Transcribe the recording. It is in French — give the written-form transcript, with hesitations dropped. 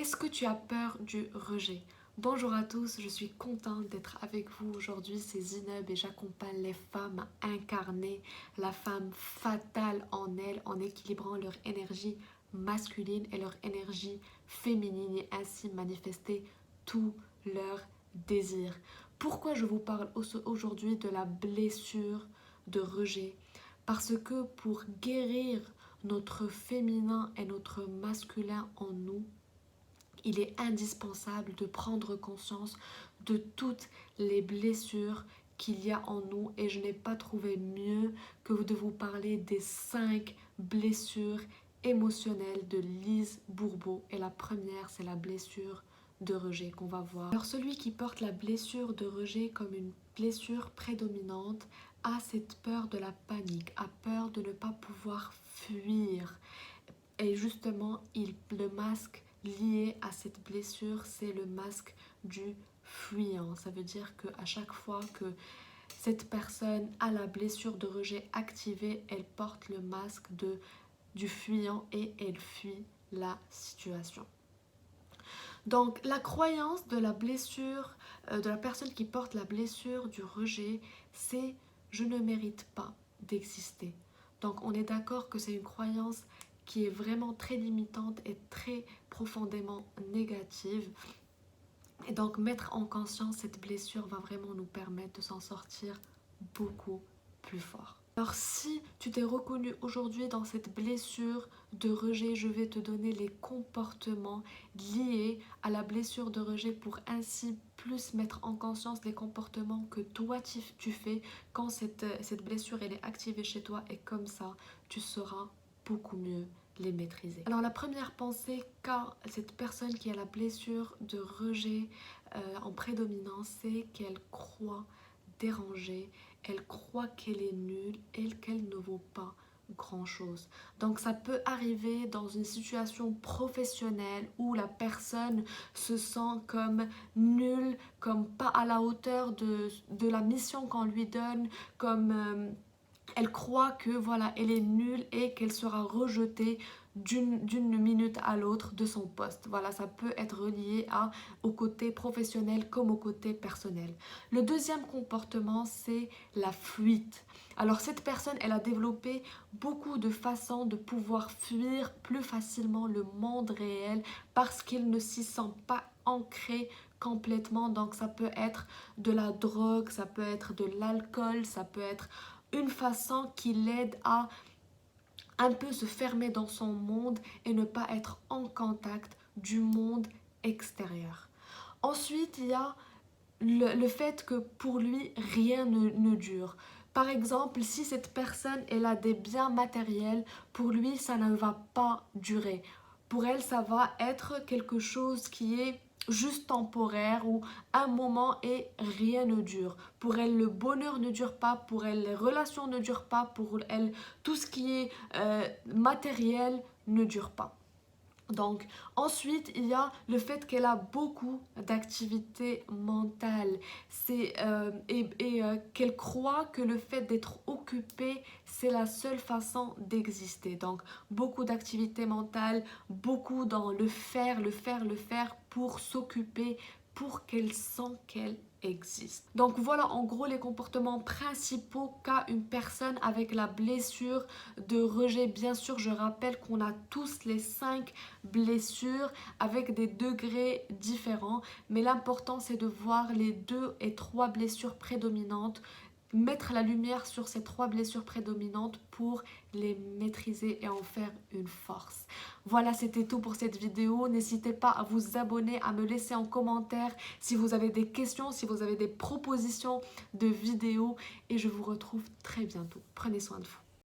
Est-ce que tu as peur du rejet? Bonjour à tous, je suis contente d'être avec vous aujourd'hui, c'est Zineb et j'accompagne les femmes à incarner la femme fatale en elles en équilibrant leur énergie masculine et leur énergie féminine et ainsi manifester tous leurs désirs. Pourquoi je vous parle aujourd'hui de la blessure de rejet? Parce que pour guérir notre féminin et notre masculin en nous, il est indispensable de prendre conscience de toutes les blessures qu'il y a en nous et je n'ai pas trouvé mieux que de vous parler des 5 blessures émotionnelles de Lise Bourbeau. Et la première, c'est la blessure de rejet qu'on va voir. Alors celui qui porte la blessure de rejet comme une blessure prédominante a cette peur de la panique, a peur de ne pas pouvoir fuir. Et justement, le masque lié à cette blessure, c'est le masque du fuyant. Ça veut dire qu'à chaque fois que cette personne a la blessure de rejet activée, elle porte le masque du fuyant et elle fuit la situation. Donc la croyance de la blessure, de la personne qui porte la blessure du rejet, c'est « je ne mérite pas d'exister ». Donc on est d'accord que c'est une croyance qui est vraiment très limitante et très profondément négative. Et donc mettre en conscience cette blessure va vraiment nous permettre de s'en sortir beaucoup plus fort. Alors si tu t'es reconnu aujourd'hui dans cette blessure de rejet, je vais te donner les comportements liés à la blessure de rejet pour ainsi plus mettre en conscience les comportements que toi tu fais quand cette blessure elle est activée chez toi et comme ça tu sauras beaucoup mieux les maîtriser. Alors la première pensée qu'a cette personne qui a la blessure de rejet en prédominance, c'est qu'elle croit dérangée, elle croit qu'elle est nulle et qu'elle ne vaut pas grand chose. Donc ça peut arriver dans une situation professionnelle où la personne se sent comme nulle, comme pas à la hauteur de la mission qu'on lui donne, comme elle croit que voilà, elle est nulle et qu'elle sera rejetée d'une minute à l'autre de son poste. Voilà, ça peut être relié au côté professionnel comme au côté personnel. Le deuxième comportement, c'est la fuite. Alors cette personne, elle a développé beaucoup de façons de pouvoir fuir plus facilement le monde réel parce qu'elle ne s'y sent pas ancrée complètement. Donc ça peut être de la drogue, ça peut être de l'alcool, ça peut être une façon qui l'aide à un peu se fermer dans son monde et ne pas être en contact du monde extérieur. Ensuite, il y a le fait que pour lui, rien ne dure. Par exemple, si cette personne elle a des biens matériels, pour lui, ça ne va pas durer. Pour elle, ça va être quelque chose qui est juste temporaire ou un moment et rien ne dure. Pour elle, le bonheur ne dure pas, pour elle, les relations ne durent pas, pour elle, tout ce qui est matériel ne dure pas. Donc ensuite il y a le fait qu'elle a beaucoup d'activités mentales qu'elle croit que le fait d'être occupée c'est la seule façon d'exister. Donc beaucoup d'activités mentales, beaucoup dans le faire pour s'occuper, pour qu'elle sente qu'elle existe. Donc voilà en gros les comportements principaux qu'a une personne avec la blessure de rejet. Bien sûr, je rappelle qu'on a tous les 5 blessures avec des degrés différents, mais l'important c'est de voir les 2 et 3 blessures prédominantes, mettre la lumière sur ces 3 blessures prédominantes pour les maîtriser et en faire une force. Voilà, c'était tout pour cette vidéo. N'hésitez pas à vous abonner, à me laisser en commentaire si vous avez des questions, si vous avez des propositions de vidéos et je vous retrouve très bientôt. Prenez soin de vous.